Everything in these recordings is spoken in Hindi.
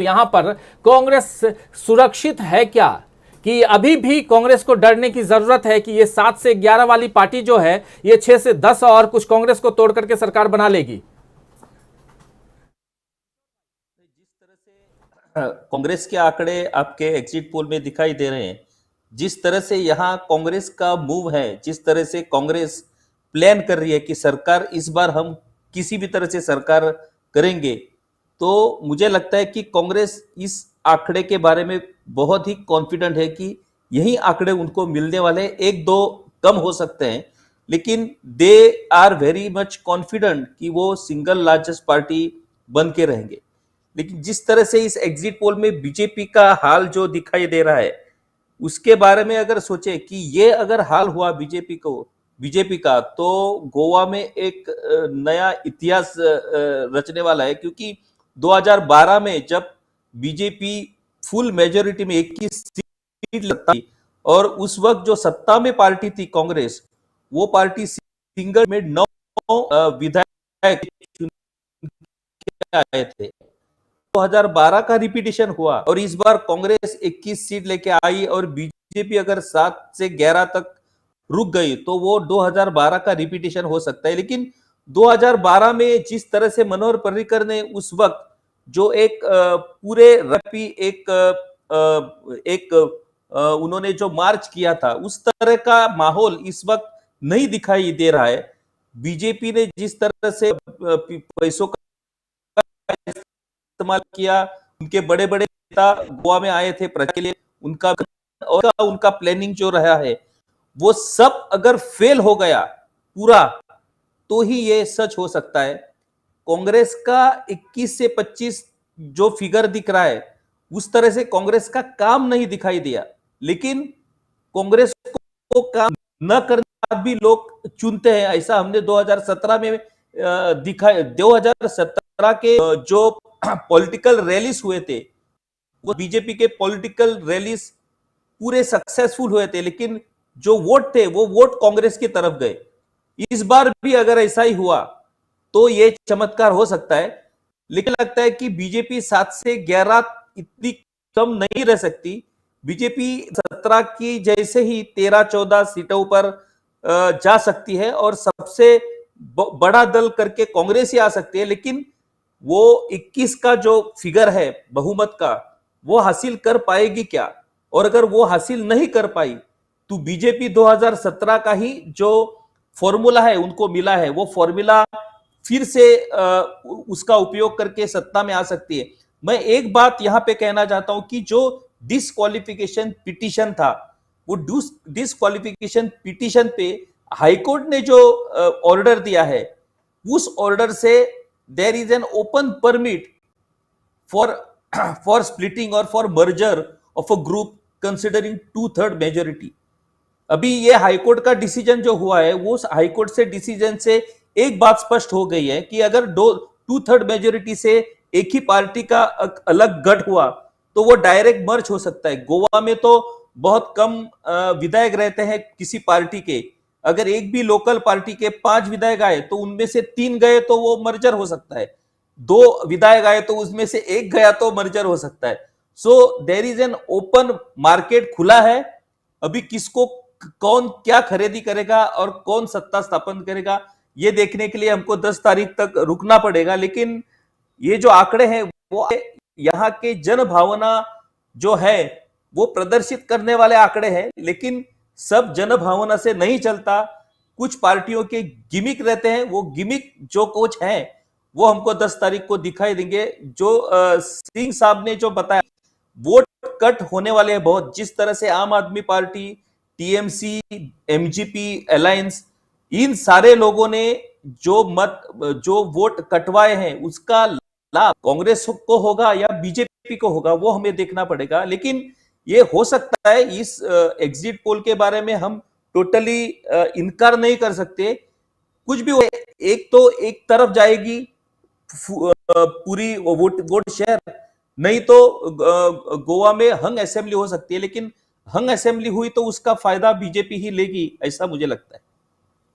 यहां पर कांग्रेस सुरक्षित है क्या, कि अभी भी कांग्रेस को डरने की जरूरत है कि ये 7 से 11 वाली पार्टी जो है ये 6 से 10 और कुछ कांग्रेस को तोड़ करके सरकार बना लेगी? कांग्रेस के आंकड़े आपके एग्जिट पोल में दिखाई दे रहे हैं। जिस तरह से यहाँ कांग्रेस का मूव है, जिस तरह से कांग्रेस प्लान कर रही है कि सरकार इस बार हम किसी भी तरह से सरकार करेंगे, तो मुझे लगता है कि कांग्रेस इस आंकड़े के बारे में बहुत ही कॉन्फिडेंट है कि यही आंकड़े उनको मिलने वाले हैं। एक दो कम हो सकते हैं, लेकिन they are very much confident कि वो सिंगल लार्जेस्ट पार्टी बन के रहेंगे। लेकिन जिस तरह से इस एग्जिट पोल में बीजेपी का हाल जो दिखाई दे रहा है, उसके बारे में अगर सोचे कि ये अगर हाल हुआ बीजेपी का, तो गोवा में एक नया इतिहास रचने वाला है। क्योंकि 2012 में जब बीजेपी फुल मेजोरिटी में 21 सीट थी, और उस वक्त जो सत्ता में पार्टी थी कांग्रेस, वो पार्टी सिंगल में 9 विधायक चुन के आए थे। 2012 का रिपीटिशन हुआ और इस बार कांग्रेस 21 सीट लेके आई और बीजेपी अगर 7 से 11 तक रुक गई तो वो 2012 का रिपीटिशन हो सकता है। लेकिन 2012 में जिस तरह से मनोहर पर्रिकर ने उस वक्त जो एक पूरे रपी एक उन्होंने जो मार्च किया था, उस तरह का माहौल इस वक्त नहीं दिखाई दे रहा है। बीजेपी ने जिस तरह से पैसों का इस्तेमाल किया, उनके बड़े बड़े नेता गोवा में आए थे प्रचार के लिए, उनका प्लानिंग जो रहा है, वो सब अगर फेल हो गया पूरा, तो ही ये सच हो सकता है। कांग्रेस का 21 से 25 जो फिगर दिख रहा है, उस तरह से कांग्रेस का काम नहीं दिखाई दिया। लेकिन कांग्रेस को काम न करने के बाद भी लोग चुनते हैं, ऐसा हमने 2017 में दिखा। 2017 के जो पॉलिटिकल रैलीज हुए थे, वो बीजेपी के पॉलिटिकल रैलीज पूरे सक्सेसफुल हुए थे, लेकिन जो वोट थे वो वोट कांग्रेस की तरफ गए। इस बार भी अगर ऐसा ही हुआ तो ये चमत्कार हो सकता है। लेकिन लगता है कि बीजेपी 7 से 11 इतनी कम नहीं रह सकती। बीजेपी 17 की जैसे ही 13-14 सीटों पर जा सकती है और सबसे बड़ा दल करके कांग्रेस ही आ सकती है। लेकिन वो 21 का जो फिगर है बहुमत का, वो हासिल कर पाएगी क्या? और अगर वो हासिल नहीं कर पाई तो बीजेपी 2017 का ही जो फॉर्मूला है उनको मिला है, वो फॉर्मूला फिर से उसका उपयोग करके सत्ता में आ सकती है। मैं एक बात यहां पे कहना चाहता हूं कि जो डिसक्वालिफिकेशन पिटीशन था, वो डिसक्वालिफिकेशन पिटीशन पे हाईकोर्ट ने जो ऑर्डर दिया है, उस ऑर्डर से there is an open permit for splitting और for merger of a group considering 2/3 majority. अभी ये हाईकोर्ट का डिसीजन जो हुआ है, वो हाईकोर्ट से डिसीजन से एक बात स्पष्ट हो गई है कि अगर 2/3 मेजोरिटी से एक ही पार्टी का अलग गठ हुआ तो वो डायरेक्ट मर्ज हो सकता है। गोवा में तो बहुत कम विधायक रहते हैं किसी पार्टी के। अगर एक भी लोकल पार्टी के 5 विधायक आए तो उनमें से 3 गए तो वो मर्जर हो सकता है, 2 विधायक आए तो उसमें से 1 गया तो मर्जर हो सकता है। So there is an open market खुला है। अभी किसको कौन क्या खरीदी करेगा और कौन सत्ता स्थापन करेगा, ये देखने के लिए हमको 10 तारीख तक रुकना पड़ेगा। लेकिन ये जो आंकड़े हैं वो यहाँ के जन भावना जो है वो प्रदर्शित करने वाले आंकड़े हैं, लेकिन सब जन भावना से नहीं चलता। कुछ पार्टियों के गिमिक रहते हैं, वो गिमिक जो कुछ है वो हमको 10 तारीख को दिखाई देंगे। जो सिंह साहब ने जो बताया, वोट कट होने वाले हैं बहुत। जिस तरह से आम आदमी पार्टी, टीएमसी, एमजीपी अलायंस, इन सारे लोगों ने जो वोट कटवाए हैं, उसका लाभ कांग्रेस को होगा या बीजेपी को होगा, वो हमें देखना पड़ेगा। लेकिन ये हो सकता है, इस एग्जिट पोल के बारे में हम टोटली इनकार नहीं कर सकते। कुछ भी हो, एक तो एक तरफ जाएगी पूरी वोट शेयर, नहीं तो गोवा में हंग असेंबली हो सकती है। लेकिन हंग असेंबली हुई तो उसका फायदा बीजेपी ही लेगी, ऐसा मुझे लगता है।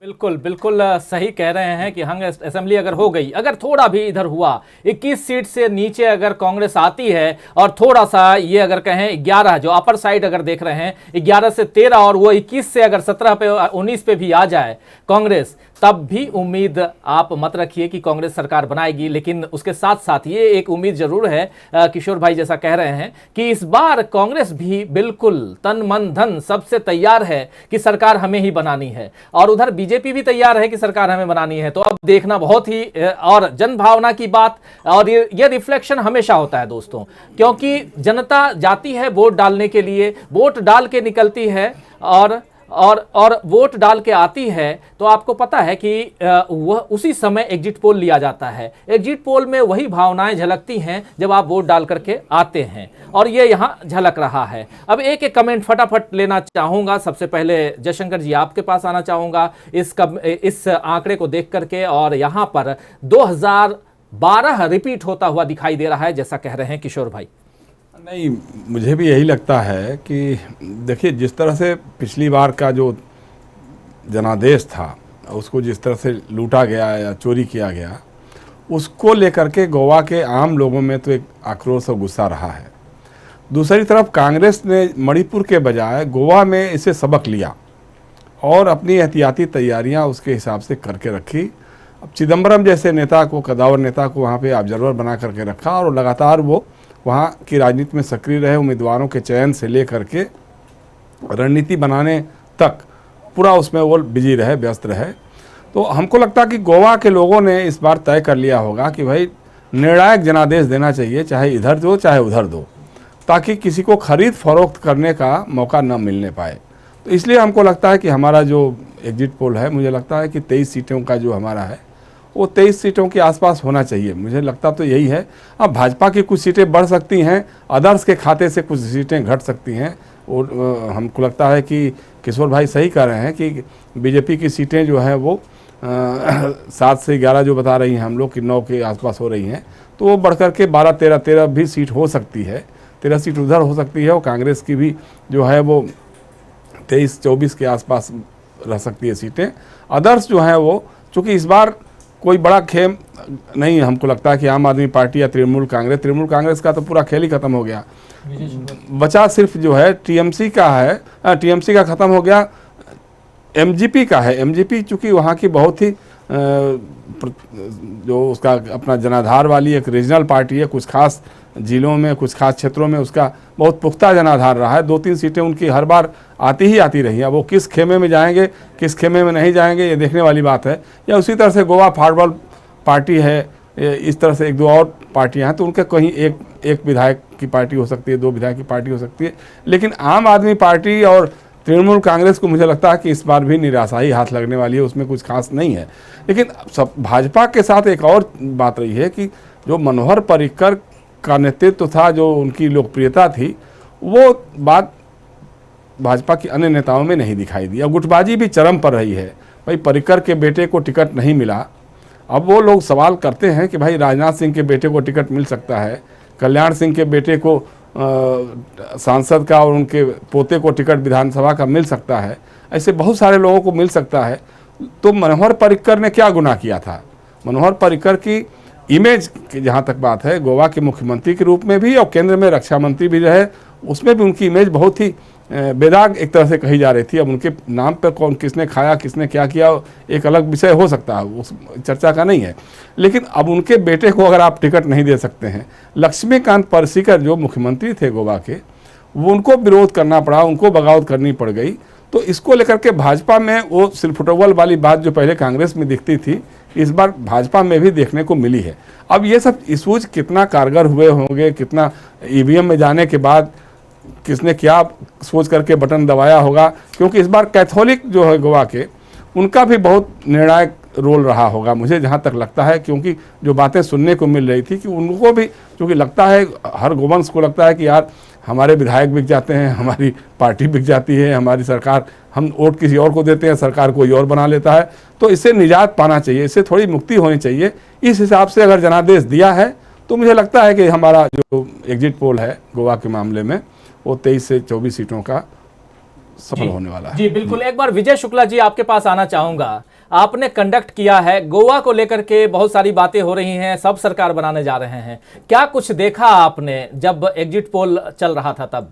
बिल्कुल बिल्कुल सही कह रहे हैं कि हंग असेंबली अगर हो गई, अगर थोड़ा भी इधर हुआ 21 सीट से नीचे अगर कांग्रेस आती है और थोड़ा सा ये अगर कहें 11 जो अपर साइड अगर देख रहे हैं 11 से 13 और वो 21 से अगर 17 पे 19 पे भी आ जाए कांग्रेस, तब भी उम्मीद आप मत रखिए कि कांग्रेस सरकार बनाएगी। लेकिन उसके साथ साथ ये एक उम्मीद जरूर है, किशोर भाई जैसा कह रहे हैं कि इस बार कांग्रेस भी बिल्कुल तन मन धन सबसे तैयार है कि सरकार हमें ही बनानी है, और उधर बीजेपी भी तैयार है कि सरकार हमें बनानी है। तो अब देखना बहुत ही और जनभावना की बात, और ये रिफ्लेक्शन हमेशा होता है दोस्तों, क्योंकि जनता जाती है वोट डालने के लिए, वोट डाल के निकलती है और वोट डाल के आती है, तो आपको पता है कि वह उसी समय एग्जिट पोल लिया जाता है। एग्जिट पोल में वही भावनाएं झलकती हैं जब आप वोट डाल करके आते हैं, और ये यहां झलक रहा है। अब एक एक कमेंट फटाफट लेना चाहूंगा। सबसे पहले जयशंकर जी आपके पास आना चाहूंगा इस आंकड़े को देख करके, और यहां पर 2012 रिपीट होता हुआ दिखाई दे रहा है जैसा कह रहे हैं किशोर भाई। नहीं, मुझे भी यही लगता है कि देखिए, जिस तरह से पिछली बार का जो जनादेश था उसको जिस तरह से लूटा गया या चोरी किया गया, उसको लेकर के गोवा के आम लोगों में तो एक आक्रोश और गुस्सा रहा है। दूसरी तरफ कांग्रेस ने मणिपुर के बजाय गोवा में इसे सबक लिया और अपनी एहतियाती तैयारियां उसके हिसाब से करके रखी। अब चिदम्बरम जैसे नेता को, कदावर नेता को वहाँ पे ऑब्जर्वर बना करके रखा, और लगातार वो वहाँ की राजनीति में सक्रिय रहे। उम्मीदवारों के चयन से लेकर के रणनीति बनाने तक पूरा उसमें वो बिजी रहे, व्यस्त रहे। तो हमको लगता है कि गोवा के लोगों ने इस बार तय कर लिया होगा कि भाई निर्णायक जनादेश देना चाहिए, चाहे इधर दो चाहे उधर दो, ताकि किसी को खरीद फरोख्त करने का मौका न मिलने पाए। तो इसलिए हमको लगता है कि हमारा जो एग्जिट पोल है, मुझे लगता है कि 23 सीटों का जो हमारा है वो 23 सीटों के आसपास होना चाहिए। मुझे लगता तो यही है। अब भाजपा की कुछ सीटें बढ़ सकती हैं, अदर्स के खाते से कुछ सीटें घट सकती हैं, और हमको लगता है कि किशोर भाई सही कह रहे हैं कि बीजेपी की सीटें जो हैं वो 7 से 11 जो बता रही हैं हम लोग कि 9 के आसपास हो रही हैं, तो वो बढ़कर के 12, 13 भी सीट हो सकती है। 13 सीट उधर हो सकती है, और कांग्रेस की भी जो है वो 23-24 के आसपास रह सकती है सीटें। अदर्स जो हैं वो, चूँकि इस बार कोई बड़ा खेम नहीं हमको लगता है कि आम आदमी पार्टी या तृणमूल कांग्रेस का तो पूरा खेल ही खत्म हो गया। बचा सिर्फ जो है टीएमसी का है, टीएमसी का खत्म हो गया, एमजीपी का है। एमजीपी चूँकि वहाँ की बहुत ही जो उसका अपना जनाधार वाली एक रीजनल पार्टी है, कुछ खास जिलों में, कुछ खास क्षेत्रों में उसका बहुत पुख्ता जनाधार रहा है। 2-3 सीटें उनकी हर बार आती रही हैं। वो किस खेमे में जाएंगे, किस खेमे में नहीं जाएंगे, ये देखने वाली बात है। या उसी तरह से गोवा फॉरवर्ड पार्टी है, इस तरह से 1-2 और पार्टियां हैं, तो उनके कहीं एक विधायक की पार्टी हो सकती है, 2 विधायक की पार्टी हो सकती है। लेकिन आम आदमी पार्टी और तृणमूल कांग्रेस को मुझे लगता है कि इस बार भी निराशा ही हाथ लगने वाली है, उसमें कुछ खास नहीं है। लेकिन सब भाजपा के साथ एक और बात रही है कि जो मनोहर पर्रिकर का नेतृत्व था, जो उनकी लोकप्रियता थी, वो बात भाजपा के अन्य नेताओं में नहीं दिखाई दी। अब गुटबाजी भी चरम पर रही है। भाई पर्रिकर के बेटे को टिकट नहीं मिला, अब वो लोग सवाल करते हैं कि भाई राजनाथ सिंह के बेटे को टिकट मिल सकता है, कल्याण सिंह के बेटे को सांसद का और उनके पोते को टिकट विधानसभा का मिल सकता है, ऐसे बहुत सारे लोगों को मिल सकता है। तो मनोहर पर्रिकर ने क्या गुनाह किया था? मनोहर पर्रिकर की इमेज की जहाँ तक बात है, गोवा के मुख्यमंत्री के रूप में भी और केंद्र में रक्षा मंत्री भी रहे, उसमें भी उनकी इमेज बहुत ही बेदाग एक तरह से कही जा रही थी। अब उनके नाम पर कौन किसने खाया, किसने क्या किया, एक अलग विषय हो सकता है, उस चर्चा का नहीं है। लेकिन अब उनके बेटे को अगर आप टिकट नहीं दे सकते हैं, लक्ष्मीकांत पर्रिकर जो मुख्यमंत्री थे गोवा के, वो उनको विरोध करना पड़ा, उनको बगावत करनी पड़ गई। तो इसको लेकर के भाजपा में वो सिरफुटवल वाली बात जो पहले कांग्रेस में दिखती थी, इस बार भाजपा में भी देखने को मिली है। अब ये सब इशूज कितना कारगर हुए होंगे, कितना ईवीएम में जाने के बाद किसने क्या सोच करके बटन दबाया होगा, क्योंकि इस बार कैथोलिक जो है गोवा के, उनका भी बहुत निर्णायक रोल रहा होगा मुझे जहाँ तक लगता है। क्योंकि जो बातें सुनने को मिल रही थी कि उनको भी, क्योंकि लगता है हर गोवंश को लगता है कि यार हमारे विधायक बिक जाते हैं, हमारी पार्टी बिक जाती है, हमारी सरकार, हम वोट किसी और को देते हैं, सरकार कोई और बना लेता है। तो इससे निजात पाना चाहिए, इससे थोड़ी मुक्ति होनी चाहिए। इस हिसाब से अगर जनादेश दिया है तो मुझे लगता है कि हमारा जो एग्जिट पोल है गोवा के मामले में, वो 23 से 24 सीटों का सफल होने वाला है। जी बिल्कुल। एक बार विजय शुक्ला जी आपके पास आना चाहूंगा। आपने कंडक्ट किया है, गोवा को लेकर के बहुत सारी बातें हो रही हैं, सब सरकार बनाने जा रहे हैं, क्या कुछ देखा आपने जब एग्जिट पोल चल रहा था तब?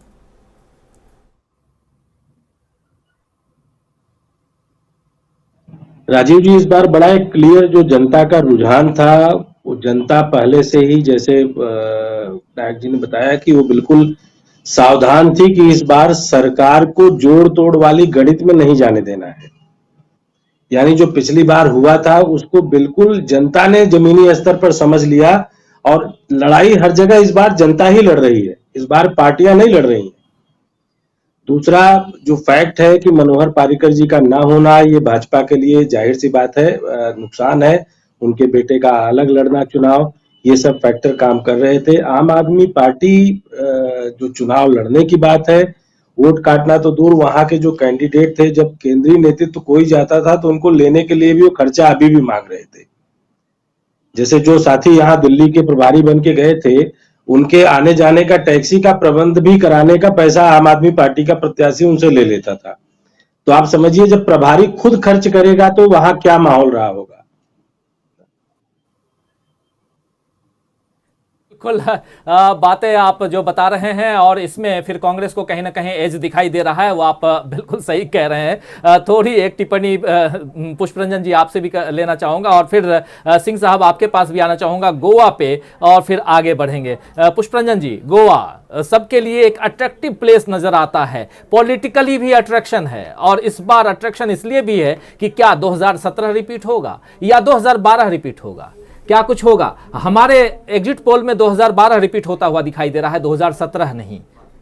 राजीव जी, इस बार बड़ा एक क्लियर जो जनता का रुझान था, वो जनता पहले से ही, जैसे नायक जी ने बताया, कि वो बिल्कुल सावधान थी कि इस बार सरकार को जोड़ तोड़ वाली गणित में नहीं जाने देना है। यानी जो पिछली बार हुआ था उसको बिल्कुल जनता ने जमीनी स्तर पर समझ लिया, और लड़ाई हर जगह इस बार जनता ही लड़ रही है, इस बार पार्टियां नहीं लड़ रही हैं। दूसरा जो फैक्ट है कि मनोहर पार्रिकर जी का ना होना, ये भाजपा के लिए जाहिर सी बात है नुकसान है। उनके बेटे का अलग लड़ना चुनाव, ये सब फैक्टर काम कर रहे थे। आम आदमी पार्टी जो चुनाव लड़ने की बात है, वोट काटना तो दूर, वहां के जो कैंडिडेट थे, जब केंद्रीय नेतृत्व कोई जाता था तो उनको लेने के लिए भी वो खर्चा अभी भी मांग रहे थे। जैसे जो साथी यहाँ दिल्ली के प्रभारी बन के गए थे, उनके आने जाने का टैक्सी का प्रबंध भी कराने का पैसा आम आदमी पार्टी का प्रत्याशी उनसे ले लेता था। तो आप समझिए, जब प्रभारी खुद खर्च करेगा तो वहां क्या माहौल रहा होगा। बिल्कुल। बातें आप जो बता रहे हैं, और इसमें फिर कांग्रेस को कहीं ना कहीं एज दिखाई दे रहा है, वो आप बिल्कुल सही कह रहे हैं। थोड़ी एक टिप्पणी पुष्परंजन जी आपसे भी लेना चाहूंगा, और फिर सिंह साहब आपके पास भी आना चाहूंगा गोवा पे, और फिर आगे बढ़ेंगे। पुष्परंजन जी, गोवा सबके लिए एक अट्रैक्टिव प्लेस नजर आता है, पॉलिटिकली भी अट्रैक्शन है, और इस बार अट्रैक्शन इसलिए भी है कि क्या 2017 रिपीट होगा या 2012 रिपीट होगा, क्या कुछ होगा? हमारे एग्जिट पोल में 2012 रिपीट होता हुआ दिखाई दे रहा है, 2017 नहीं।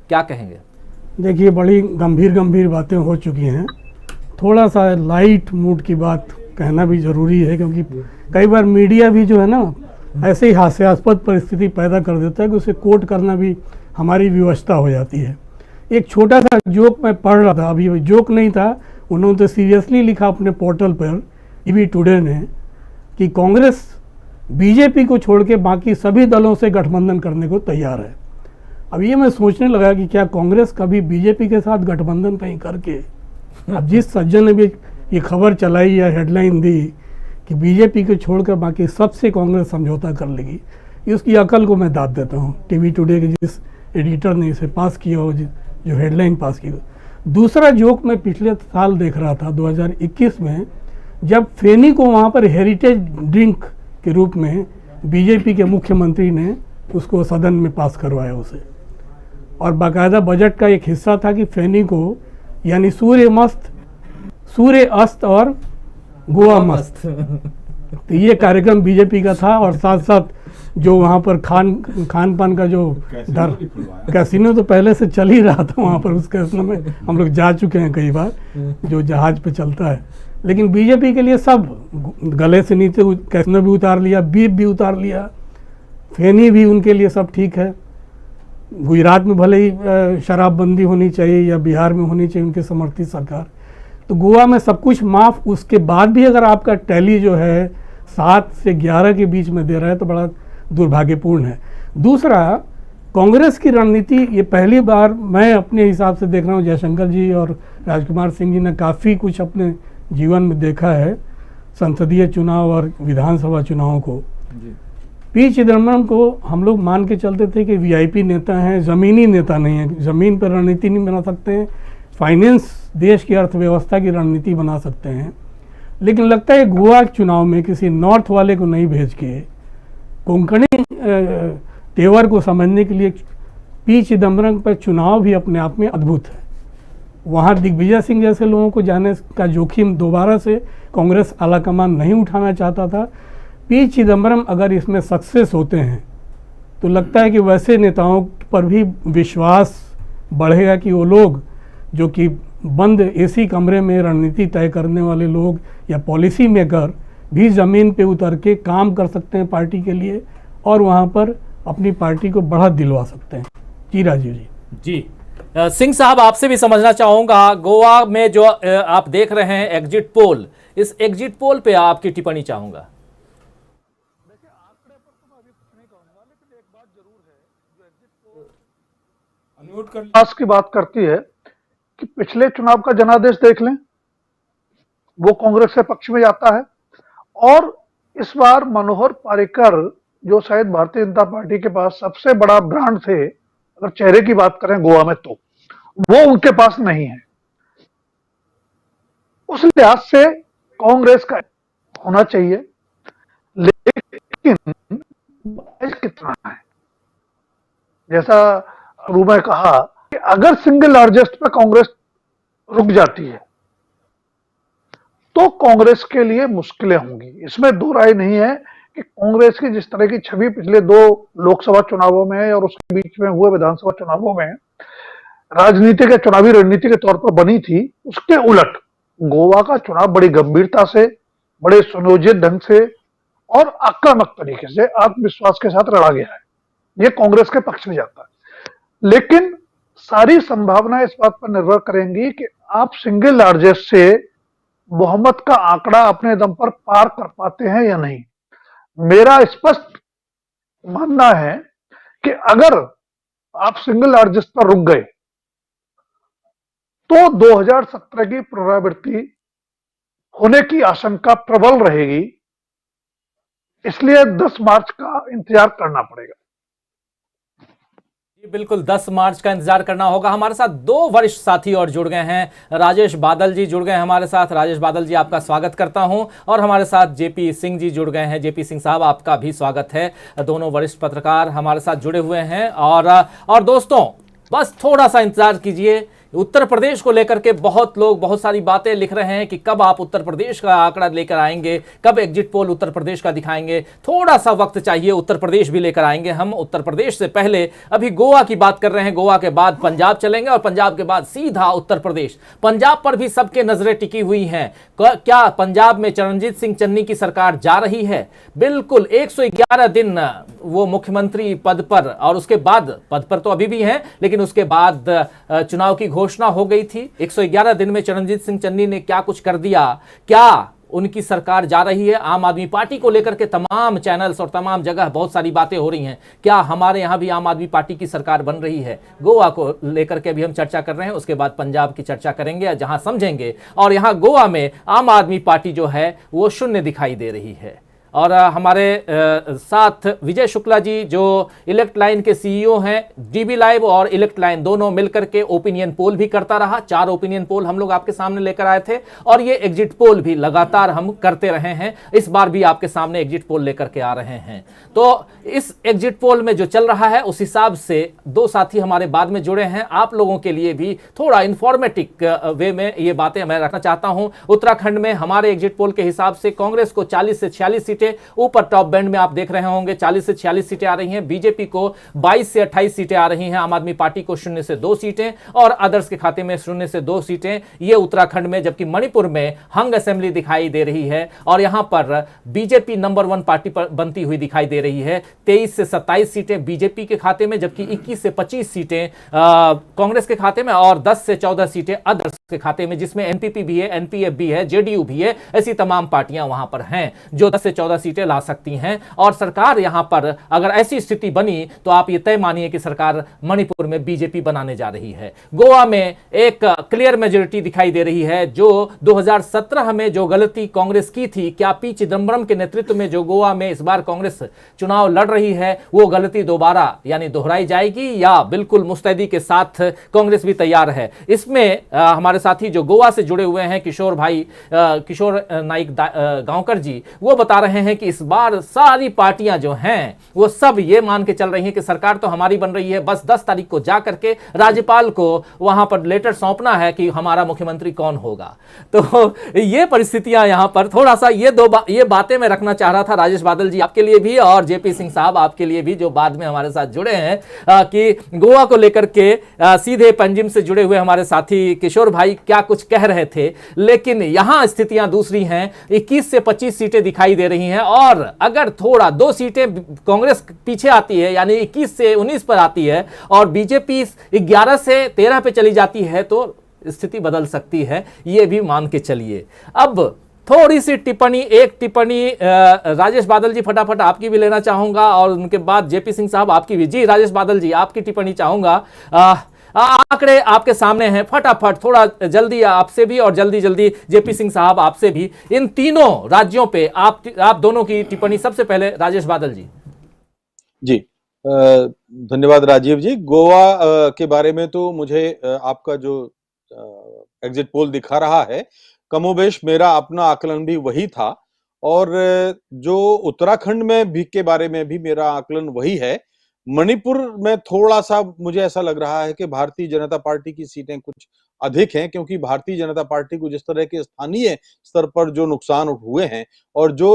क्या कहेंगे? देखिए, बड़ी गंभीर बातें हो चुकी हैं। थोड़ा सा लाइट मूड की बात कहना भी ज़रूरी है, क्योंकि कई बार मीडिया भी जो है ना, ऐसे ही हास्यास्पद परिस्थिति पैदा कर देता है कि उसे कोट करना भी हमारी व्यवस्था हो जाती है। एक छोटा सा जोक मैं पढ़ रहा था, अभी जोक नहीं था, उन्होंने तो सीरियसली लिखा अपने पोर्टल पर, टीवी टुडे ने, कि कांग्रेस बीजेपी को छोड़ के बाकी सभी दलों से गठबंधन करने को तैयार है। अब ये मैं सोचने लगा कि क्या कांग्रेस कभी बीजेपी के साथ गठबंधन कहीं करके, अब जिस सज्जन ने भी ये खबर चलाई या हेडलाइन दी कि बीजेपी को छोड़कर बाकी सबसे कांग्रेस समझौता कर लेगी, उसकी अकल को मैं दाद देता हूँ। टीवी टुडे के जिस एडिटर ने इसे पास किया हो, जो हेडलाइन पास की हो। दूसरा जोक मैं पिछले साल देख रहा था, 2021 में, जब फेनी को वहाँ पर हेरिटेज ड्रिंक के रूप में बीजेपी के मुख्यमंत्री ने उसको सदन में पास करवाया उसे, और बाकायदा बजट का एक हिस्सा था कि फेनी को, यानी सूर्य अस्त और गोवा मस्त, तो ये कार्यक्रम बीजेपी का था। और साथ साथ जो वहाँ पर खान पान का जो कैसीनो तो पहले से चल ही रहा था वहाँ पर, उस कैसीनो में हम लोग जा चुके हैं कई बार, जो जहाज पे चलता है। लेकिन बीजेपी के लिए सब, गले से नीचे कैसीनो भी उतार लिया, बीप भी उतार लिया, फेनी भी उनके लिए सब ठीक है। गुजरात में भले ही शराबबंदी होनी चाहिए या बिहार में होनी चाहिए उनके समर्थित सरकार, तो गोवा में सब कुछ माफ़। उसके बाद भी अगर आपका टैली जो है 7 से 11 के बीच में दे रहा है तो बड़ा दुर्भाग्यपूर्ण है। दूसरा, कांग्रेस की रणनीति, ये पहली बार मैं अपने हिसाब से देख रहा हूँ, जयशंकर जी और राजकुमार सिंह जी ने काफ़ी कुछ अपने जीवन में देखा है, संसदीय चुनाव और विधानसभा चुनावों को। पी चिदम्बरम को हम लोग मान के चलते थे कि वीआईपी नेता हैं, ज़मीनी नेता नहीं है, ज़मीन पर रणनीति नहीं बना सकते हैं, फाइनेंस, देश की अर्थव्यवस्था की रणनीति बना सकते हैं। लेकिन लगता है गोवा चुनाव में किसी नॉर्थ वाले को नहीं भेज के कोंकणी तेवर को समझने के लिए पी चिदम्बरम पर चुनाव भी अपने आप में अद्भुत है। वहाँ दिग्विजय सिंह जैसे लोगों को जाने का जोखिम दोबारा से कांग्रेस आलाकमान नहीं उठाना चाहता था। पी चिदम्बरम अगर इसमें सक्सेस होते हैं तो लगता है कि वैसे नेताओं पर भी विश्वास बढ़ेगा कि वो लोग जो कि बंद एसी कमरे में रणनीति तय करने वाले लोग या पॉलिसी मेकर भी ज़मीन पे उतर के काम कर सकते हैं पार्टी के लिए, और वहाँ पर अपनी पार्टी को बढ़त दिलवा सकते हैं। जी राजीव जी। सिंह साहब, आपसे भी समझना चाहूंगा, गोवा में जो आप देख रहे हैं एग्जिट पोल, इस एग्जिट पोल पे आपकी टिप्पणी चाहूंगा। देखिए, आंकड़े पर तो मैं अभी कुछ नहीं कहूँगा, लेकिन एक बात जरूर है जो एग्जिट पोल अनम्यूट कर की बात करती है कि पिछले चुनाव का जनादेश देख लें, वो कांग्रेस के पक्ष में जाता है। और इस बार मनोहर पर्रिकर, जो शायद भारतीय जनता पार्टी के पास सबसे बड़ा ब्रांड थे, अगर चेहरे की बात करें गोवा में, तो वो उनके पास नहीं है। उस लिहाज से कांग्रेस का होना चाहिए, लेकिन कितना है, जैसा शुरू में कहा कि अगर सिंगल लार्जेस्ट पे कांग्रेस रुक जाती है तो कांग्रेस के लिए मुश्किलें होंगी। इसमें दो राय नहीं है कि कांग्रेस की जिस तरह की छवि पिछले 2 लोकसभा चुनावों में और उसके बीच में हुए विधानसभा चुनावों में राजनीति के चुनावी रणनीति के तौर पर बनी थी, उसके उलट गोवा का चुनाव बड़ी गंभीरता से, बड़े सुनियोजित ढंग से और आक्रामक तरीके से, आत्मविश्वास के साथ लड़ा गया है। यह कांग्रेस के पक्ष में जाता है। लेकिन सारी संभावनाएं इस बात पर निर्भर करेंगी कि आप सिंगल लार्जेस्ट से बहुमत का आंकड़ा अपने दम पर पार कर पाते हैं या नहीं। मेरा स्पष्ट मानना है कि अगर आप सिंगल लार्जेस्ट पर रुक गए तो 2017 की पुनरावृत्ति होने की आशंका प्रबल रहेगी। इसलिए 10 मार्च का इंतजार करना पड़ेगा। बिल्कुल 10 मार्च का इंतजार करना होगा। हमारे साथ 2 वरिष्ठ साथी और जुड़ गए हैं। राजेश बादल जी जुड़ गए हैं हमारे साथ। राजेश बादल जी, आपका स्वागत करता हूं। और हमारे साथ जेपी सिंह जी जुड़ गए हैं। जेपी सिंह साहब, आपका भी स्वागत है। दोनों वरिष्ठ पत्रकार हमारे साथ जुड़े हुए हैं। और दोस्तों, बस थोड़ा सा इंतजार कीजिए। उत्तर प्रदेश को लेकर के बहुत लोग बहुत सारी बातें लिख रहे हैं कि कब आप उत्तर प्रदेश का आंकड़ा लेकर आएंगे, कब एग्जिट पोल उत्तर प्रदेश का दिखाएंगे। थोड़ा सा वक्त चाहिए, उत्तर प्रदेश भी लेकर आएंगे हम। उत्तर प्रदेश से पहले अभी गोवा की बात कर रहे हैं, गोवा के बाद पंजाब चलेंगे और पंजाब के बाद सीधा उत्तर प्रदेश। पंजाब पर भी सबके नजरें टिकी हुई हैं। क्या पंजाब में चरणजीत सिंह चन्नी की सरकार जा रही है? बिल्कुल 111 दिन वो मुख्यमंत्री पद पर, और उसके बाद पद पर तो अभी भी हैं, लेकिन उसके बाद चुनाव की घोषणा हो गई थी। 111 दिन में चरणजीत सिंह चन्नी ने क्या कुछ कर दिया? क्या उनकी सरकार जा रही है? आम आदमी पार्टी को लेकर के तमाम चैनल्स और तमाम जगह बहुत सारी बातें हो रही हैं। क्या हमारे यहां भी आम आदमी पार्टी की सरकार बन रही है? गोवा को लेकर के भी हम चर्चा कर रहे हैं, उसके बाद पंजाब की चर्चा करेंगे, जहां समझेंगे। और यहां गोवा में आम आदमी पार्टी जो है वो शून्य दिखाई दे रही है। और हमारे साथ विजय शुक्ला जी, जो इलेक्ट लाइन के सीईओ हैं। डीबी लाइव और इलेक्ट लाइन दोनों मिलकर के ओपिनियन पोल भी करता रहा। 4 ओपिनियन पोल हम लोग आपके सामने लेकर आए थे, और ये एग्जिट पोल भी लगातार हम करते रहे हैं। इस बार भी आपके सामने एग्जिट पोल लेकर के आ रहे हैं। तो इस एग्जिट पोल में जो चल रहा है, उस हिसाब से 2 साथी हमारे बाद में जुड़े हैं। आप लोगों के लिए भी थोड़ा इंफॉर्मेटिव वे में ये बातें मैं रखना चाहता हूं। उत्तराखंड में हमारे एग्जिट पोल के हिसाब से कांग्रेस को 40 से 46 सीटें, ऊपर टॉप बैंड में आप देख रहे होंगे 40 से 46 सीटें आ रही हैं। बीजेपी को 22 से 28 सीटें आ रही हैं। आम आदमी पार्टी को 0 से 2 सीटें, और अदर्स के खाते में 0 से 2 सीटें, ये उत्तराखंड में। जबकि मणिपुर में हंग असेंबली दिखाई दे रही है, और यहां पर बीजेपी नंबर 1 पार्टी पर बनती हुई दिखाई दे रही है। 23 से 27 सीटें बीजेपी के खाते में, जबकि 21 से 25 सीटें कांग्रेस के खाते में, और 10 से 14 सीटें अदर्स के खाते में, जिसमें एनपीपी भी है, एनपीएफ भी है, जेडीयू भी है। ऐसी तमाम पार्टियां वहां पर हैं जो 10 से 14 सीटें ला सकती हैं। और सरकार यहां पर अगर ऐसी स्थिति बनी तो आप ये तय मानिए कि सरकार मणिपुर में बीजेपी बनाने जा रही है। गोवा में एक क्लियर मेजोरिटी दिखाई दे रही है। जो 2017 में जो गलती कांग्रेस की थी, क्या पी चिदंबरम के नेतृत्व में जो गोवा में इस बार कांग्रेस चुनाव लड़ रही है, वो गलती दोबारा यानी दोहराई जाएगी, या बिल्कुल मुस्तैदी के साथ कांग्रेस भी तैयार है? इसमें हमारे साथी जो गोवा से जुड़े हुए हैं, किशोर नाइक गांवकर जी, वो बता रहे हैं कि इस बार सारी पार्टियां जो हैं वो सब ये मान के चल रही हैं कि सरकार तो हमारी बन रही है, बस 10 तारीख को जा करके राज्यपाल को वहां पर लेटर सौंपना है कि हमारा मुख्यमंत्री कौन होगा। तो ये परिस्थितियां यहां पर थोड़ा सा ये बातें मैं रखना चाह रहा था राजेश बादल जी आपके लिए भी, और जेपी सिंह साहब आपके लिए भी, जो बाद में हमारे साथ जुड़े हैं, कि गोवा को लेकर के सीधे पंजिम से जुड़े हुए हमारे साथी किशोर भाई क्या कुछ कह रहे थे। लेकिन यहां स्थितियां दूसरी हैं। 21 से 25 सीटें दिखाई दे रही हैं, और अगर थोड़ा 2 सीटें कांग्रेस पीछे आती है, यानी 21 से 19 पर आती है, और बीजेपी 11 से 13 पे चली जाती है, तो स्थिति बदल सकती है। ये भी मान के चलिए। अब थोड़ी सी एक टिप्पणी राजेश बादल जी, फटाफट आपकी भी लेना चाहूंगा, और उनके बाद जेपी सिंह साहब आपकी भी। जी राजेश बादल जी, आपकी टिप्पणी चाहूंगा। आंकड़े आपके सामने हैं, फटाफट थोड़ा जल्दी आपसे भी और जल्दी जल्दी जेपी सिंह साहब आपसे भी, इन तीनों राज्यों पे आप दोनों की टिप्पणी। सबसे पहले राजेश बादल जी। जी, धन्यवाद राजीव जी। गोवा के बारे में तो मुझे आपका जो एग्जिट पोल दिखा रहा है, कमोबेश मेरा अपना आकलन भी वही था, और जो उत्तराखंड में भी के बारे में भी मेरा आकलन वही है। मणिपुर में थोड़ा सा मुझे ऐसा लग रहा है कि भारतीय जनता पार्टी की सीटें कुछ अधिक हैं, क्योंकि भारतीय जनता पार्टी को जिस तरह के स्थानीय स्तर पर जो नुकसान हुए हैं और जो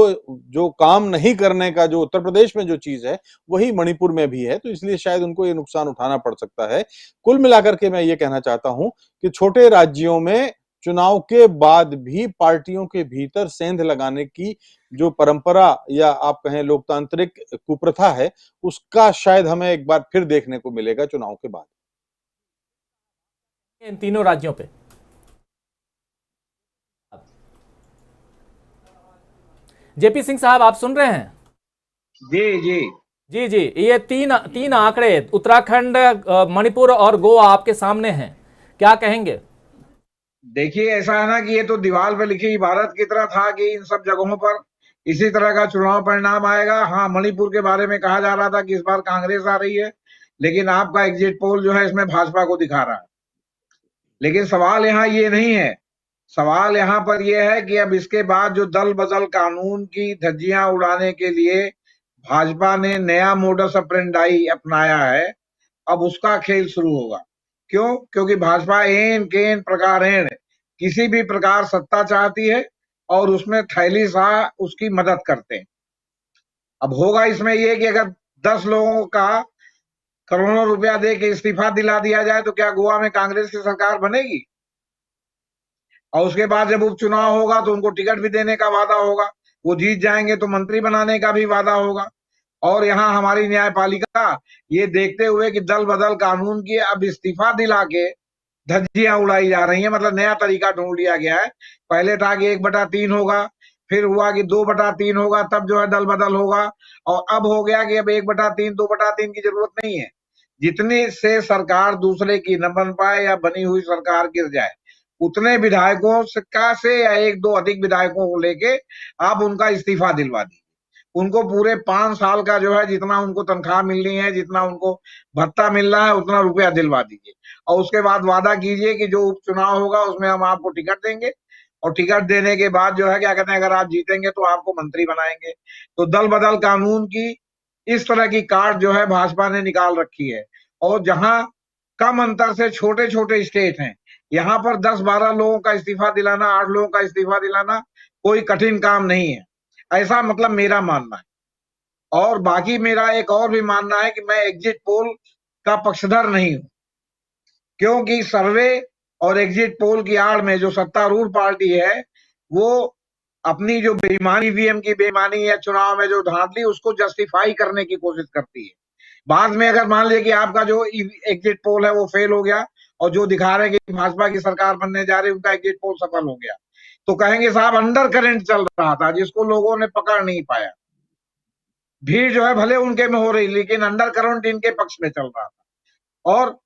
जो काम नहीं करने का जो उत्तर प्रदेश में जो चीज है वही मणिपुर में भी है, तो इसलिए शायद उनको ये नुकसान उठाना पड़ सकता है। कुल मिलाकर के मैं ये कहना चाहता हूं कि छोटे राज्यों में चुनाव के बाद भी पार्टियों के भीतर सेंध लगाने की जो परंपरा या आप कहें लोकतांत्रिक कुप्रथा है, उसका शायद हमें एक बार फिर देखने को मिलेगा चुनाव के बाद इन तीनों राज्यों पे। जेपी सिंह साहब आप सुन रहे हैं? जी जी जी जी, ये तीन आंकड़े उत्तराखंड, मणिपुर और गोवा आपके सामने हैं, क्या कहेंगे? देखिए, ऐसा है ना कि ये तो दीवार पे लिखी इबारत की तरह था कि इन सब जगहों पर इसी तरह का चुनाव परिणाम आएगा। हाँ, मणिपुर के बारे में कहा जा रहा था कि इस बार कांग्रेस आ रही है, लेकिन आपका एग्जिट पोल जो है इसमें भाजपा को दिखा रहा है। लेकिन सवाल यहाँ ये नहीं है, सवाल यहाँ पर यह है कि अब इसके बाद जो दल बदल कानून की धज्जियां उड़ाने के लिए भाजपा ने नया मोडस ऑपरेंडाई अपनाया है, अब उसका खेल शुरू होगा। क्यों? क्योंकि भाजपा एन केन प्रकारेण किसी भी प्रकार सत्ता चाहती है और उसमें थैली शाह उसकी मदद करते हैं। अब होगा इसमें यह कि अगर 10 लोगों का करोड़ों रुपया दे के इस्तीफा दिला दिया जाए तो क्या गोवा में कांग्रेस की सरकार बनेगी? और उसके बाद जब उपचुनाव होगा तो उनको टिकट भी देने का वादा होगा, वो जीत जाएंगे तो मंत्री बनाने का भी वादा होगा। और यहाँ हमारी न्यायपालिका ये देखते हुए कि दल बदल कानून की अब इस्तीफा दिला के धज्जियां उड़ाई जा रही है, मतलब नया तरीका ढूंढ लिया गया है। पहले था कि 1/3 होगा, फिर हुआ कि 2/3 होगा, तब जो है दल बदल होगा, और अब हो गया कि अब 1/3 2/3 की जरूरत नहीं है। जितने से सरकार दूसरे की न बन पाए या बनी हुई सरकार गिर जाए, उतने विधायकों से या 1-2 अधिक विधायकों को लेके आप उनका इस्तीफा दिलवा दीजिए। उनको पूरे 5 साल का जो है जितना उनको तनख्वाह मिलनी है, जितना उनको भत्ता मिल रहा है, उतना रुपया दिलवा दीजिए, और उसके बाद वादा कीजिए कि जो उपचुनाव होगा उसमें हम आपको टिकट देंगे, और टिकट देने के बाद जो है क्या कहते हैं, अगर आप जीतेंगे तो आपको मंत्री बनाएंगे। तो दल बदल कानून की इस तरह की कार्ड जो है भाजपा ने निकाल रखी है। और जहां कम अंतर से छोटे छोटे स्टेट हैं, यहाँ पर 10-12 लोगों का इस्तीफा दिलाना, 8 लोगों का इस्तीफा दिलाना कोई कठिन काम नहीं है, ऐसा मतलब मेरा मानना है। और बाकी मेरा एक और भी मानना है कि मैं एग्जिट पोल का पक्षधर नहीं हूं, क्योंकि सर्वे और एग्जिट पोल की आड़ में जो सत्तारूढ़ पार्टी है वो अपनी जो बेईमानी, ईवीएम की बेईमानी या चुनाव में जो धांधली, उसको जस्टिफाई करने की कोशिश करती है। बाद में अगर मान लिया कि आपका जो एग्जिट पोल है वो फेल हो गया और जो दिखा रहे हैं कि भाजपा की सरकार बनने जा रही है उनका एग्जिट पोल सफल हो गया, तो कहेंगे साहब अंडर करंट चल रहा था जिसको लोगों ने पकड़ नहीं पाया। भीड़ जो है भले उनके में हो रही, लेकिन अंडर करंट इनके पक्ष में चल रहा था। और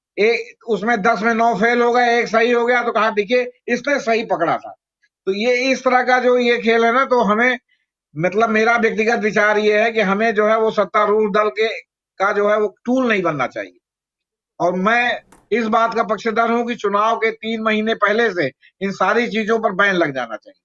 उसमें 10 में 9 फेल हो गए, 1 सही हो गया, तो कहा देखिए इसने सही पकड़ा था। तो ये इस तरह का जो ये खेल है ना, तो हमें, मतलब मेरा व्यक्तिगत विचार ये है कि हमें जो है वो सत्तारूढ़ दल के का जो है वो टूल नहीं बनना चाहिए। और मैं इस बात का पक्षधर हूं कि चुनाव के 3 महीने पहले से इन सारी चीजों पर बैन लग जाना चाहिए।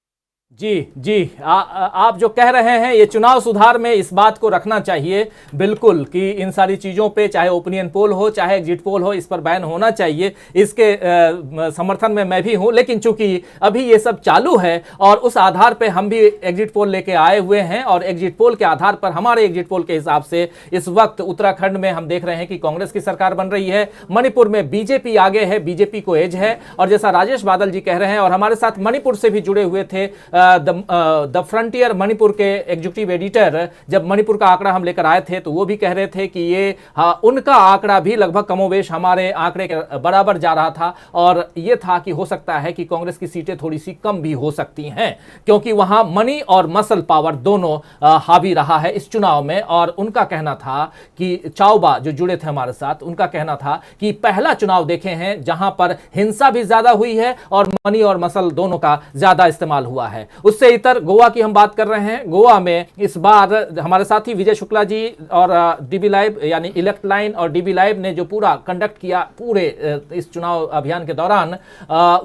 जी जी, आप जो कह रहे हैं ये चुनाव सुधार में इस बात को रखना चाहिए बिल्कुल कि इन सारी चीज़ों पे, चाहे ओपिनियन पोल हो चाहे एग्जिट पोल हो, इस पर बैन होना चाहिए। इसके समर्थन में मैं भी हूं, लेकिन चूंकि अभी ये सब चालू है और उस आधार पे हम भी एग्जिट पोल लेके आए हुए हैं, और एग्जिट पोल के आधार पर, हमारे एग्जिट पोल के हिसाब से इस वक्त उत्तराखंड में हम देख रहे हैं कि कांग्रेस की सरकार बन रही है, मणिपुर में बीजेपी आगे है, बीजेपी को एज है। और जैसा राजेश बादल जी कह रहे हैं, और हमारे साथ मणिपुर से भी जुड़े हुए थे द फ्रंटियर मणिपुर के एग्जीक्यूटिव एडिटर जब मणिपुर का आंकड़ा हम लेकर आए थे तो वो भी कह रहे थे कि ये उनका आंकड़ा भी लगभग कमोवेश हमारे आंकड़े के बराबर जा रहा था, और ये था कि हो सकता है कि कांग्रेस की सीटें थोड़ी सी कम भी हो सकती हैं क्योंकि वहां मनी और मसल पावर दोनों हावी रहा है इस चुनाव में। और उनका कहना था कि चाओबा जो जुड़े थे हमारे साथ, उनका कहना था कि पहला चुनाव देखे हैं जहां पर हिंसा भी ज्यादा हुई है और मनी और मसल दोनों का ज्यादा इस्तेमाल हुआ है। उससे इतर गोवा की हम बात कर रहे हैं। गोवा में इस बार हमारे साथी विजय शुक्ला जी और डीबी लाइव यानी इलेक्ट लाइन और डीबी लाइव ने जो पूरा कंडक्ट किया पूरे इस चुनाव अभियान के दौरान,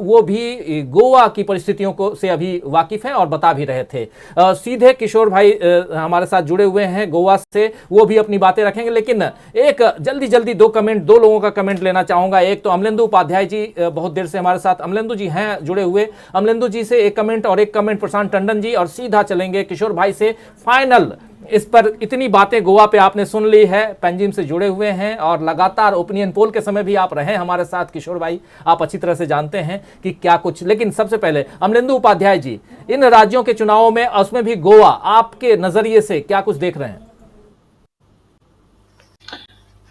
वो भी गोवा की परिस्थितियों को से अभी वाकिफ हैं और बता भी रहे थे। सीधे किशोर भाई हमारे साथ जुड़े हुए हैं गोवा से, वो भी अपनी बातें रखेंगे। लेकिन एक जल्दी दो लोगों का कमेंट लेना चाहूंगा। एक तो अमलेंदु उपाध्याय जी बहुत देर से हमारे साथ, अमलेंदु जी हैं जुड़े हुए, अमलेंदु जी से एक कमेंट और एक कमेंट प्रशांत टंडन जी, और सीधा चलेंगे किशोर भाई से। फाइनल इस पर इतनी बातें गोवा पे आपने सुन ली है, पेंजिम से जुड़े हुए हैं और लगातार ओपिनियन पोल के समय भी आप रहे हमारे साथ किशोर भाई, आप अच्छी तरह से जानते हैं कि क्या कुछ। लेकिन सबसे पहले अमलेंदु उपाध्याय जी, इन राज्यों के चुनावों में उसमें भी गोवा, आपके नजरिए से क्या कुछ देख रहे हैं?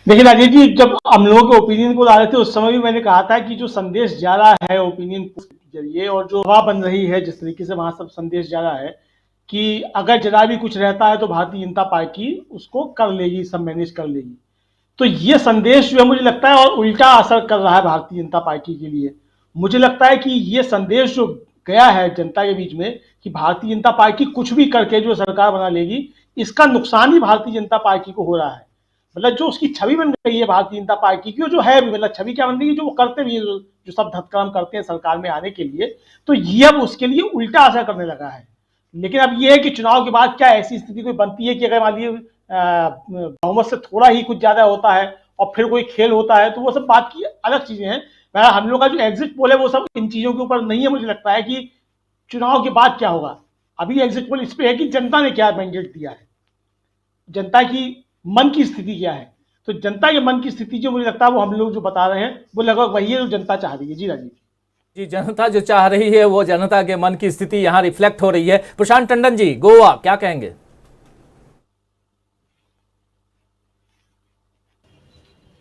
देखिए राजेश जी, जब हम लोगों के ओपिनियन को ला रहे थे उस समय भी मैंने कहा था कि जो संदेश जा रहा है ओपिनियन के जरिए और जो हवा बन रही है जिस तरीके से वहां सब संदेश जा रहा है कि अगर जरा भी कुछ रहता है तो भारतीय जनता पार्टी उसको कर लेगी, सब मैनेज कर लेगी, तो ये संदेश जो है मुझे लगता है और उल्टा असर कर रहा है भारतीय जनता पार्टी के लिए। मुझे लगता है कि ये संदेश जो गया है जनता के बीच में कि भारतीय जनता पार्टी कुछ भी करके जो सरकार बना लेगी, इसका नुकसान ही भारतीय जनता पार्टी को हो रहा है। मतलब जो उसकी छवि बन गई है भारतीय जनता पार्टी की, जो है भी, मतलब छवि क्या बन गई है, जो वो करते भी जो सब धक्काम करते हैं सरकार में आने के लिए, तो ये अब उसके लिए उल्टा असर करने लगा है। लेकिन अब ये है कि चुनाव के बाद क्या ऐसी स्थिति कोई बनती है कि अगर मान लीजिए बहुमत से थोड़ा ही कुछ ज्यादा होता है और फिर कोई खेल होता है, तो वो सब बात की अलग चीजें हैं। हम लोग का जो एग्जिट पोल है वो सब इन चीजों के ऊपर नहीं है। मुझे लगता है कि चुनाव के बाद क्या होगा, अभी एग्जिट पोल इस पे है कि जनता ने क्या मैंडेट दिया है, जनता की मन की स्थिति क्या है। तो जनता के मन की स्थिति जो मुझे लगता है वो हम लोग जो बता रहे हैं वो लगभग वही है जो जनता चाह रही है। जी राजीव जी, जनता जो चाह रही है वो जनता के मन की स्थिति यहां रिफ्लेक्ट हो रही है। प्रशांत टंडन जी, गोवा क्या कहेंगे?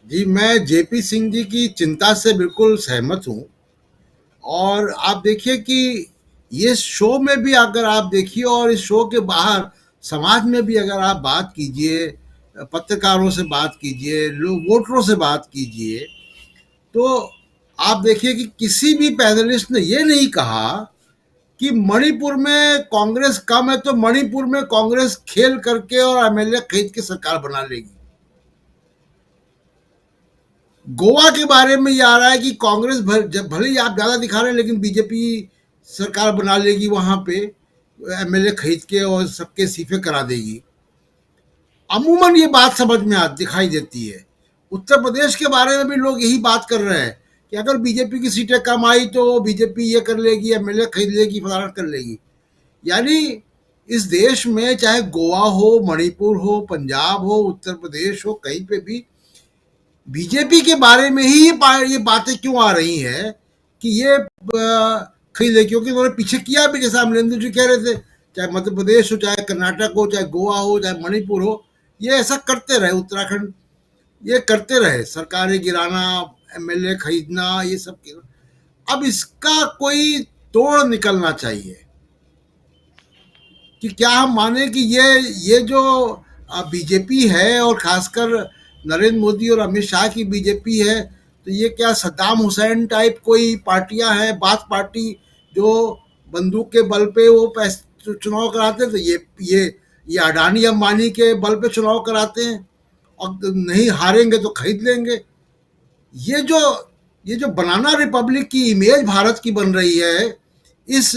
जी, मैं जेपी सिंह जी की चिंता से बिल्कुल सहमत हूं। और आप देखिए कि ये शो में भी अगर आप देखिए और इस शो के बाहर समाज में भी अगर आप बात कीजिए, पत्रकारों से बात कीजिए, लोग वोटरों से बात कीजिए, तो आप देखिए कि किसी भी पैनलिस्ट ने ये नहीं कहा कि मणिपुर में कांग्रेस कम है तो मणिपुर में कांग्रेस खेल करके और एमएलए खरीद के सरकार बना लेगी। गोवा के बारे में ये आ रहा है कि कांग्रेस भले ही आप ज्यादा दिखा रहे हैं लेकिन बीजेपी सरकार बना लेगी, वहां पे एमएलए खरीद के और सबके इस्तीफे करा देगी। अमूमन ये बात समझ में दिखाई देती है। उत्तर प्रदेश के बारे में भी लोग यही बात कर रहे हैं कि अगर बीजेपी की सीटें कम आई तो बीजेपी ये कर लेगी, एमएलए खरीद लेगी, फलाना कर लेगी। यानी इस देश में चाहे गोवा हो, मणिपुर हो, पंजाब हो, उत्तर प्रदेश हो, कहीं पे भी बीजेपी के बारे में ही ये बातें क्यों आ रही हैं कि ये खरीद ले, क्योंकि उन्होंने पीछे किया भी, जैसा अमलेंदु जी कह रहे थे, चाहे मध्य प्रदेश हो, चाहे कर्नाटक हो, चाहे गोवा हो, चाहे मणिपुर हो, ये ऐसा करते रहे। उत्तराखंड ये करते रहे, सरकारें गिराना, एमएलए खरीदना, ये सब। अब इसका कोई तोड़ निकलना चाहिए कि क्या हम माने कि ये जो बीजेपी है और खासकर नरेंद्र मोदी और अमित शाह की बीजेपी है, तो ये क्या सद्दाम हुसैन टाइप कोई पार्टियां हैं, बात पार्टी जो बंदूक के बल पे वो चुनाव कराते हैं, तो ये अडानी अंबानी के बल पे चुनाव कराते हैं और नहीं हारेंगे तो खरीद लेंगे। ये जो बनाना रिपब्लिक की इमेज भारत की बन रही है इस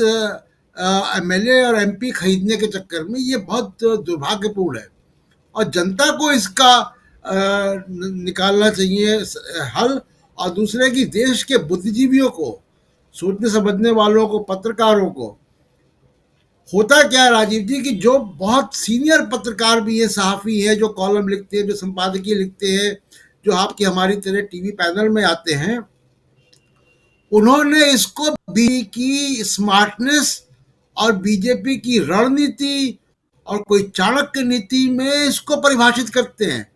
एमएलए और एमपी खरीदने के चक्कर में, ये बहुत दुर्भाग्यपूर्ण है और जनता को इसका निकालना चाहिए हल। और दूसरे की देश के बुद्धिजीवियों को, सोचने समझने वालों को, पत्रकारों को, होता क्या है राजीव जी कि जो बहुत सीनियर पत्रकार भी हैं, सहाफ़ी हैं, जो कॉलम लिखते हैं, जो संपादकीय लिखते हैं, जो आपकी हमारी तरह टीवी पैनल में आते हैं, उन्होंने इसको भी की स्मार्टनेस और बीजेपी की रणनीति और कोई चाणक्य नीति में इसको परिभाषित करते हैं।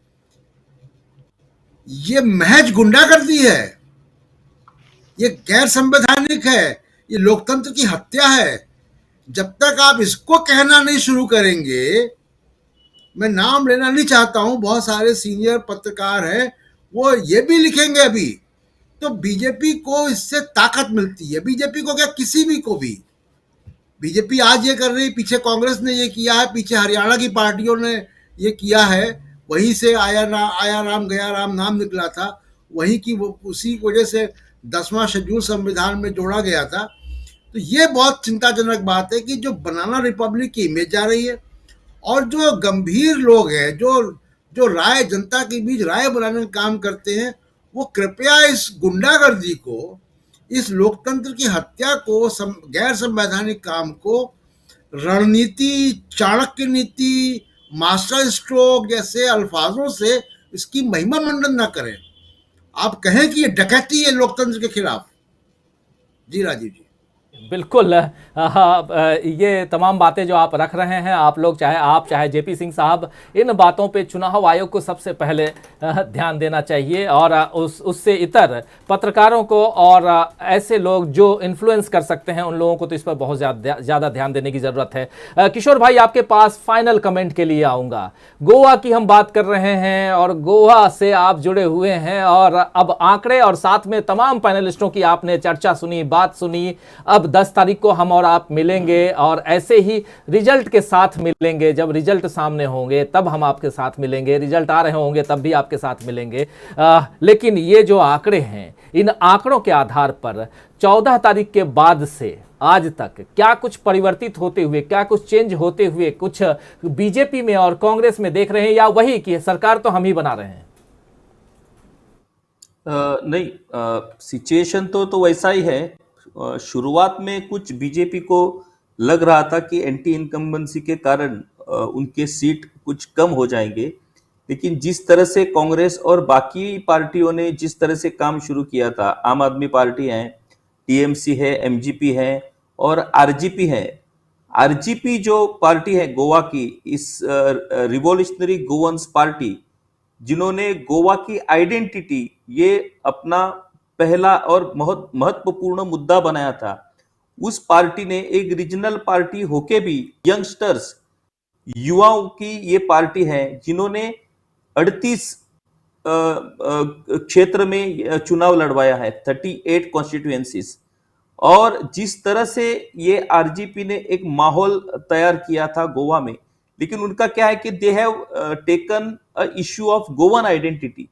ये महज गुंडागर्दी है, ये गैर संवैधानिक है, ये लोकतंत्र की हत्या है। जब तक आप इसको कहना नहीं शुरू करेंगे, मैं नाम लेना नहीं चाहता हूं, बहुत सारे सीनियर पत्रकार हैं, वो ये भी लिखेंगे अभी, तो बीजेपी को इससे ताकत मिलती है। बीजेपी को क्या, किसी भी को भी। बीजेपी आज ये कर रही, पीछे कांग्रेस ने ये किया है, पीछे हरियाणा की पार्टियों ने ये किया है, वहीं से आया राम गया राम नाम निकला था, वहीं की उसी वजह से 10वां शेड्यूल संविधान में जोड़ा गया था। तो ये बहुत चिंताजनक बात है कि जो बनाना रिपब्लिक की इमेज जा रही है, और जो गंभीर लोग हैं, जो राय जनता के बीच राय बनाने का काम करते हैं, वो कृपया इस गुंडागर्दी को, इस लोकतंत्र की हत्या को, गैर संवैधानिक काम को रणनीति, चाणक्य नीति, मास्टर स्ट्रोक जैसे अल्फाजों से इसकी महिमा मंडन ना करें। आप कहें कि ये डकैती है लोकतंत्र के खिलाफ। जी राजीव जी। बिल्कुल, ये तमाम बातें जो आप रख रहे हैं, आप लोग चाहे जेपी सिंह साहब, इन बातों पे चुनाव आयोग को सबसे पहले ध्यान देना चाहिए, और उससे इतर पत्रकारों को और ऐसे लोग जो इन्फ्लुएंस कर सकते हैं, उन लोगों को तो इस पर बहुत ज़्यादा ध्यान देने की ज़रूरत है। किशोर भाई, आपके पास फाइनल कमेंट के लिए आऊँगा। गोवा की हम बात कर रहे हैं और गोवा से आप जुड़े हुए हैं, और अब आंकड़े और साथ में तमाम पैनलिस्टों की आपने चर्चा सुनी, बात सुनी। अब 10 तारीख को हम और आप मिलेंगे, और ऐसे ही रिजल्ट के साथ मिलेंगे। जब रिजल्ट सामने होंगे तब हम आपके साथ मिलेंगे, रिजल्ट आ रहे होंगे तब भी आपके साथ मिलेंगे। लेकिन ये जो आंकड़े हैं, इन आंकड़ों के आधार पर 14 तारीख के बाद से आज तक क्या कुछ परिवर्तित होते हुए, क्या कुछ चेंज होते हुए कुछ बीजेपी में और कांग्रेस में देख रहे हैं, या वही कि सरकार तो हम ही बना रहे हैं? नहीं, सिचुएशन तो वैसा ही है। शुरुआत में कुछ बीजेपी को लग रहा था कि एंटी इनकम्बेंसी के कारण उनके सीट कुछ कम हो जाएंगे, लेकिन जिस तरह से कांग्रेस और बाकी पार्टियों ने जिस तरह से काम शुरू किया था, आम आदमी पार्टी है, टीएमसी है, एमजीपी है और आरजीपी है। आरजीपी जो पार्टी है गोवा की, इस रिवॉल्यूशनरी गोवंस पार्टी, जिन्होंने गोवा की आइडेंटिटी ये अपना पहला और बहुत महत्वपूर्ण मुद्दा बनाया था, उस पार्टी ने एक रीजनल पार्टी होके भी यंगस्टर्स, युवाओं की ये पार्टी है, जिन्होंने 38 क्षेत्र में चुनाव लड़वाया है, 38 कॉन्स्टिट्यूएंसीज। और जिस तरह से ये आरजीपी ने एक माहौल तैयार किया था गोवा में, लेकिन उनका क्या है कि they have taken a issue of Goan identity.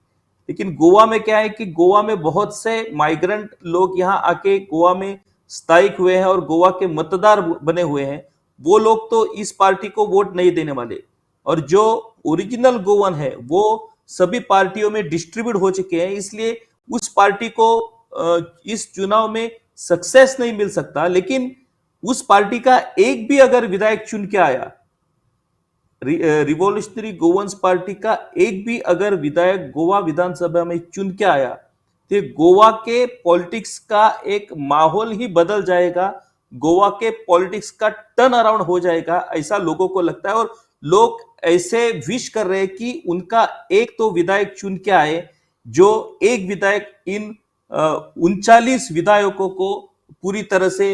लेकिन गोवा में क्या है कि गोवा में बहुत से माइग्रेंट लोग यहाँ आके गोवा में स्थायिक हुए हैं और गोवा के मतदार बने हुए हैं। वो लोग तो इस पार्टी को वोट नहीं देने वाले, और जो ओरिजिनल गोवन है वो सभी पार्टियों में डिस्ट्रीब्यूट हो चुके हैं, इसलिए उस पार्टी को इस चुनाव में सक्सेस नहीं मिल सकता। लेकिन उस पार्टी का एक भी अगर विधायक चुन के आया, रिवॉल्यूशनरी गोवंस पार्टी का एक भी अगर विधायक गोवा विधानसभा में चुन के आया, तो गोवा के पॉलिटिक्स का एक माहौल ही बदल जाएगा, गोवा के पॉलिटिक्स का टर्न अराउंड हो जाएगा, ऐसा लोगों को लगता है। और लोग ऐसे विश कर रहे हैं कि उनका एक तो विधायक चुन के आए, जो एक विधायक इन 39 विधायकों को पूरी तरह से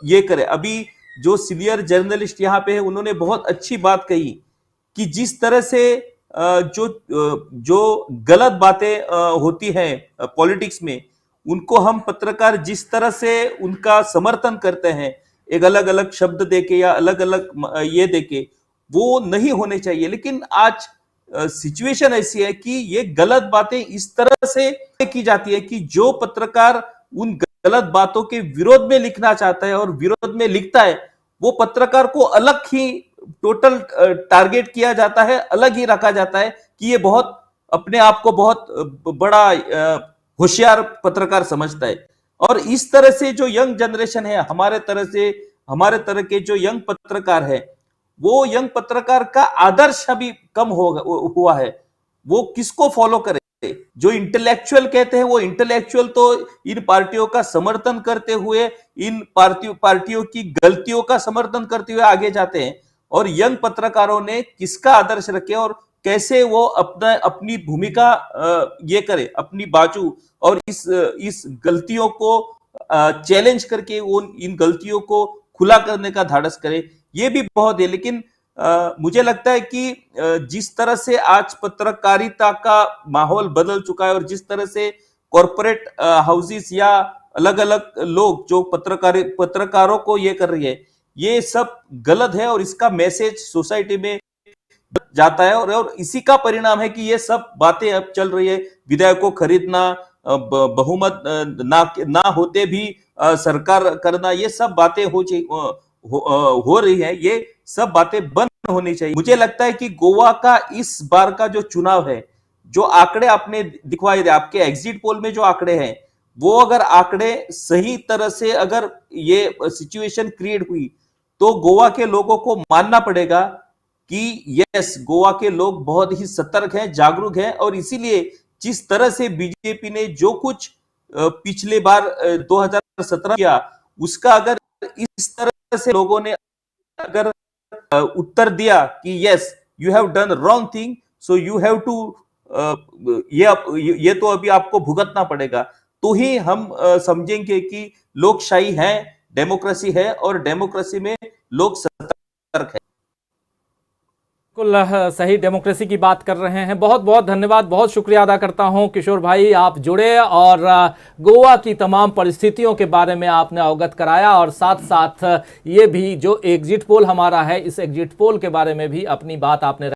ये करे। अभी जो सीनियर जर्नलिस्ट यहाँ पे है, उन्होंने बहुत अच्छी बात कही कि जिस तरह से जो गलत बातें होती हैं पॉलिटिक्स में, उनको हम पत्रकार जिस तरह से उनका समर्थन करते हैं, एक अलग अलग शब्द देके या अलग अलग ये देके, वो नहीं होने चाहिए। लेकिन आज सिचुएशन ऐसी है कि ये गलत बातें इस तरह से की जाती है कि जो पत्रकार उन गलत बातों के विरोध में लिखना चाहता है और विरोध में लिखता है, वो पत्रकार को अलग ही टोटल टारगेट किया जाता है, अलग ही रखा जाता है कि ये बहुत अपने आप को बहुत बड़ा होशियार पत्रकार समझता है। और इस तरह से जो यंग जनरेशन है, हमारे तरह के जो यंग पत्रकार है, वो यंग पत्रकार का आदर्श अभी कम हुआ है। वो किसको फॉलो करे? जो इंटेलेक्चुअल कहते हैं वो इंटेलेक्चुअल तो इन पार्टियों का समर्थन करते हुए इन पार्टियों की गलतियों का समर्थन करते हुए आगे जाते हैं, और यंग पत्रकारों ने किसका आदर्श रखे और कैसे वो अपनी भूमिका ये करे, अपनी बाजू, और इस गलतियों को चैलेंज करके वो इन गलतियों को खुला करने का धाड़स करे, ये भी बहुत है। लेकिन मुझे लगता है कि जिस तरह से आज पत्रकारिता का माहौल बदल चुका है और जिस तरह से कॉरपोरेट हाउसेस या अलग अलग लोग जो पत्रकारों को ये कर रही है, ये सब गलत है और इसका मैसेज सोसाइटी में जाता है, और इसी का परिणाम है कि ये सब बातें अब चल रही है। विधायक को खरीदना, बहुमत ना होते भी सरकार करना, ये सब बातें हो रही है, ये सब बातें बंद होनी चाहिए। मुझे लगता है कि गोवा का इस बार का जो चुनाव है, जो आंकड़े आपने दिखवाए थे, आपके एग्जिट पोल में जो आंकड़े हैं, वो अगर आंकड़े सही तरह से अगर ये सिचुएशन क्रिएट हुई तो गोवा के लोगों को मानना पड़ेगा कि यस, गोवा के लोग बहुत ही सतर्क हैं, जागरूक हैं, और इसीलिए जिस तरह से बीजेपी ने जो कुछ पिछले बार 2017 किया, उसका अगर इस तरह से लोगों ने अगर उत्तर दिया कि yes you have done wrong thing, so you have to ये तो अभी आपको भुगतना पड़ेगा, तो ही हम समझेंगे कि लोकशाही है, डेमोक्रेसी है, और डेमोक्रेसी में लोग सतर्क है। बिल्कुल सही, डेमोक्रेसी की बात कर रहे हैं। बहुत बहुत धन्यवाद, बहुत शुक्रिया अदा करता हूं किशोर भाई, आप जुड़े और गोवा की तमाम परिस्थितियों के बारे में आपने अवगत कराया, और साथ साथ ये भी जो एग्जिट पोल हमारा है, इस एग्जिट पोल के बारे में भी अपनी बात आपने